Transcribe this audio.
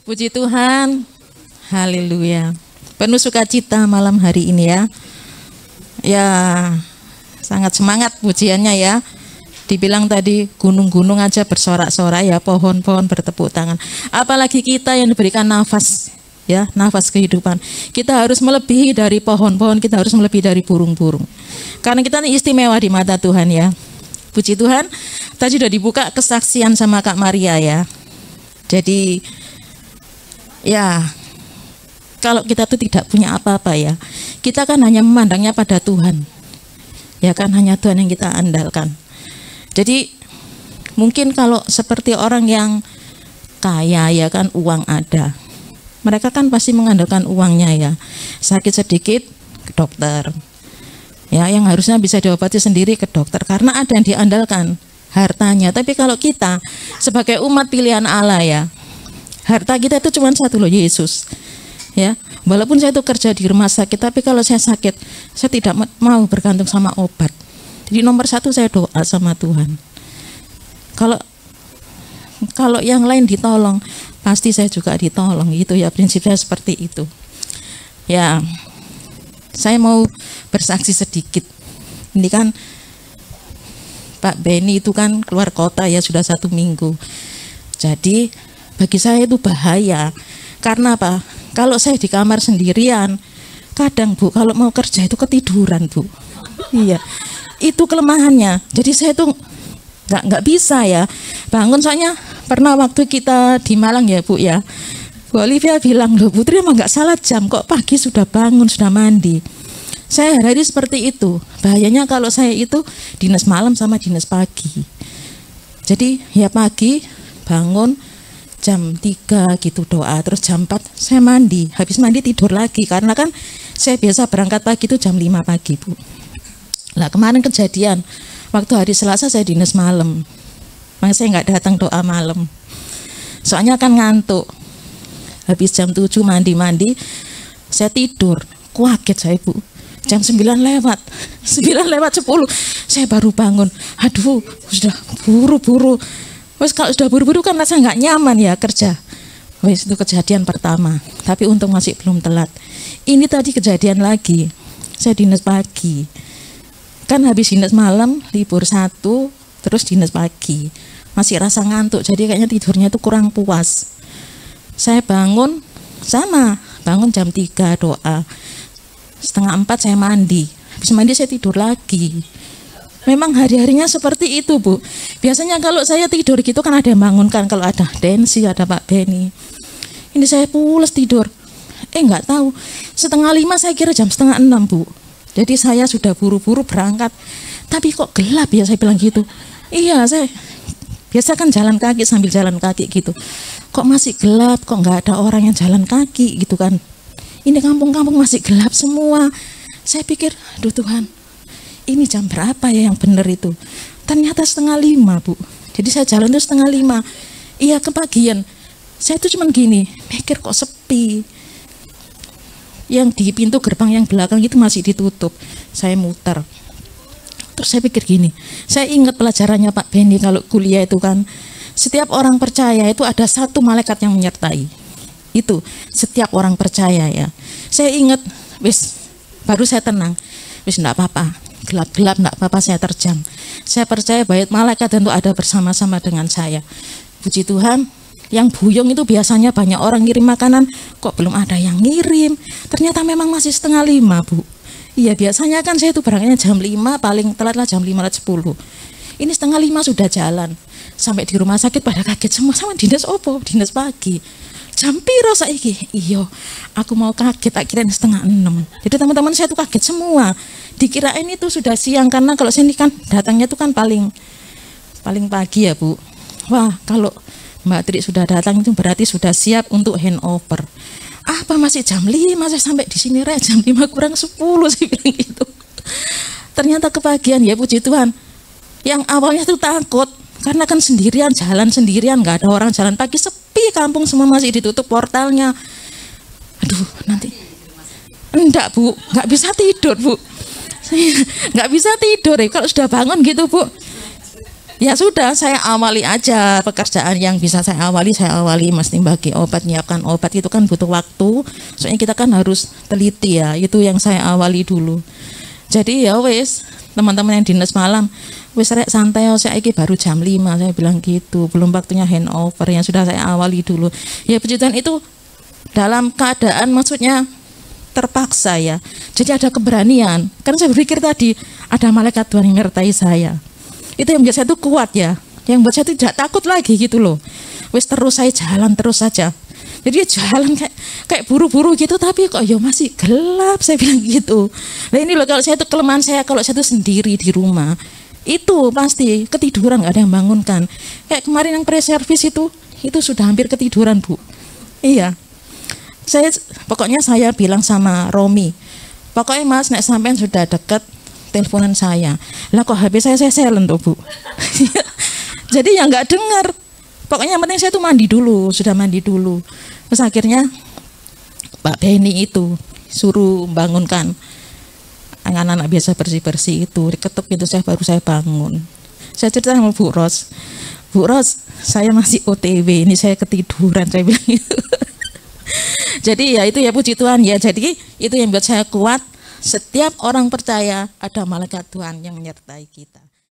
Puji Tuhan, haleluya. Penuh sukacita malam hari ini ya. Ya, sangat semangat pujiannya ya. Dibilang tadi gunung-gunung aja bersorak-sorak ya, pohon-pohon bertepuk tangan. Apalagi kita yang diberikan nafas ya, nafas kehidupan. Kita harus melebihi dari pohon-pohon, kita harus melebihi dari burung-burung. Karena kita ini istimewa di mata Tuhan ya. Puji Tuhan, tadi sudah dibuka kesaksian sama Kak Maria ya. Jadi ya, kalau kita tuh tidak punya apa-apa ya, kita kan hanya memandangnya pada Tuhan. Ya kan, hanya Tuhan yang kita andalkan. Jadi mungkin kalau seperti orang yang kaya ya kan, uang ada, mereka kan pasti mengandalkan uangnya ya. Sakit sedikit ke dokter ya, yang harusnya bisa diobati sendiri ke dokter karena ada yang diandalkan hartanya. Tapi kalau kita sebagai umat pilihan Allah ya, harta kita itu cuma satu loh, Yesus ya. Walaupun saya itu kerja di rumah sakit, tapi kalau saya sakit, saya tidak mau bergantung sama obat. Jadi nomor satu saya doa sama Tuhan. Kalau yang lain ditolong, pasti saya juga ditolong gitu ya. Prinsip saya seperti itu. Ya, saya mau bersaksi sedikit. Ini kan Pak Beni itu kan keluar kota ya sudah 1 minggu. Jadi bagi saya itu bahaya. Karena apa? Kalau saya di kamar sendirian, kadang Bu, kalau mau kerja itu ketiduran Bu. Iya, itu kelemahannya. Jadi saya tuh nggak bisa ya bangun. Soalnya pernah waktu kita di Malang ya Bu ya, Bu Olivia bilang, loh Putri emang nggak salah jam kok, pagi sudah bangun, sudah mandi. Saya hari seperti itu. Bahayanya kalau saya itu dinas malam sama dinas pagi. Jadi ya pagi bangun jam 3 gitu doa, terus jam 4 saya mandi, habis mandi tidur lagi, karena kan saya biasa berangkat pagi itu jam 5 pagi Bu. Lah kemarin kejadian, waktu hari Selasa saya dinas malam, makanya saya nggak datang doa malam, soalnya kan ngantuk. Habis jam 7 mandi-mandi, saya tidur, kaget saya Bu, jam 9 lewat 10 saya baru bangun. Aduh, sudah buru-buru. Wes kalau sudah buru-buru kan rasa nggak nyaman ya kerja. Wes itu kejadian pertama, tapi untung masih belum telat. Ini tadi kejadian lagi, saya dinas pagi. Kan habis dinas malam, libur 1, terus dinas pagi. Masih rasa ngantuk, jadi kayaknya tidurnya itu kurang puas. Saya bangun, bangun jam 3 doa. 3:30 saya mandi. Habis mandi saya tidur lagi. Memang hari-harinya seperti itu Bu. Biasanya kalau saya tidur gitu kan ada yang bangunkan, kalau ada Densi, ada Pak Beni. Ini saya pules tidur. Nggak tahu, 4:30 saya kira jam 5:30 Bu. Jadi saya sudah buru-buru berangkat. Tapi kok gelap ya, saya bilang gitu. Iya, saya biasa kan jalan kaki, sambil jalan kaki gitu. Kok masih gelap, kok nggak ada orang yang jalan kaki gitu kan. Ini kampung-kampung masih gelap semua. Saya pikir, aduh Tuhan, ini jam berapa ya yang benar itu? Ternyata 4:30 Bu. Jadi saya jalan itu 4:30. Iya, kepagian. Saya itu cuma gini, mikir kok sepi. Yang di pintu gerbang yang belakang itu masih ditutup. Saya muter. Terus saya pikir gini, saya ingat pelajarannya Pak Beni kalau kuliah itu kan, setiap orang percaya itu ada 1 malaikat yang menyertai. Itu setiap orang percaya ya. Saya ingat, baru saya tenang. Enggak apa-apa, gelap-gelap enggak apa-apa, saya terjang. Saya percaya bahwa malaikat tentu ada bersama-sama dengan saya. Puji Tuhan, yang buyung itu biasanya banyak orang ngirim makanan, kok belum ada yang ngirim. Ternyata memang masih 4:30 Bu. Iya, biasanya kan saya itu berangkatnya jam 5, paling telat lah jam 5:10. Ini 4:30 sudah jalan. Sampai di rumah sakit pada kaget semua, sama dinas opo, dinas pagi. Jam piro saiki? Iya, aku mau kaget, tak kirain 5:30. Jadi teman-teman saya tuh kaget semua. Dikirain itu sudah siang, karena kalau sini kan datangnya tuh kan paling pagi ya Bu. Wah, kalau Mbak Tri sudah datang itu berarti sudah siap untuk handover. Apa masih jam 5, saya sampai di sini jam 5 kurang 10 saya bilang gitu. Ternyata kebagian ya, puji Tuhan. Yang awalnya tuh takut, karena kan sendirian, jalan sendirian, nggak ada orang jalan pagi, sepi, kampung semua masih ditutup portalnya. Aduh, nanti enggak Bu, nggak bisa tidur Bu. Nggak bisa tidur ya kalau sudah bangun gitu Bu. Ya sudah, saya awali aja pekerjaan yang bisa saya awali, mesti bagi obat, nyiapkan obat itu kan butuh waktu. Soalnya kita kan harus teliti ya, itu yang saya awali dulu. Jadi ya wes, teman-teman yang dinas malam, wes rek santai, saya iki baru jam 5, saya bilang gitu, belum waktunya handover, yang sudah saya awali dulu. Ya puji Tuhan itu dalam keadaan maksudnya terpaksa ya. Jadi ada keberanian. Karena saya berpikir tadi ada malaikat Tuhan yang menyertai saya. Itu yang membuat saya tuh kuat ya, yang membuat saya tuh tidak takut lagi gitu loh. Wes terus saya jalan terus saja. Jadi ya jalan kayak buru-buru gitu, tapi kok ya masih gelap, saya bilang gitu. Nah ini loh, kalau saya tuh kelemahan saya, kalau saya tuh sendiri di rumah itu pasti ketiduran, nggak ada yang bangunkan. Kayak kemarin yang pre-service itu sudah hampir ketiduran Bu. Iya. Pokoknya saya bilang sama Romi, pokoknya Mas, nek sampean sudah deket, teleponan saya. Lah kok HP saya silent tuh Bu. Jadi ya nggak dengar. Pokoknya yang penting saya tuh mandi dulu, sudah mandi dulu. Terus akhirnya Pak Beni itu suruh bangunkan anak-anak biasa bersih-bersih itu, diketuk pintu saya, baru saya bangun. Saya cerita sama Bu Ros, saya masih OTW, ini saya ketiduran, saya bilang gitu. Jadi ya itu ya puji Tuhan ya. Jadi itu yang buat saya kuat. Setiap orang percaya ada malaikat Tuhan yang menyertai kita.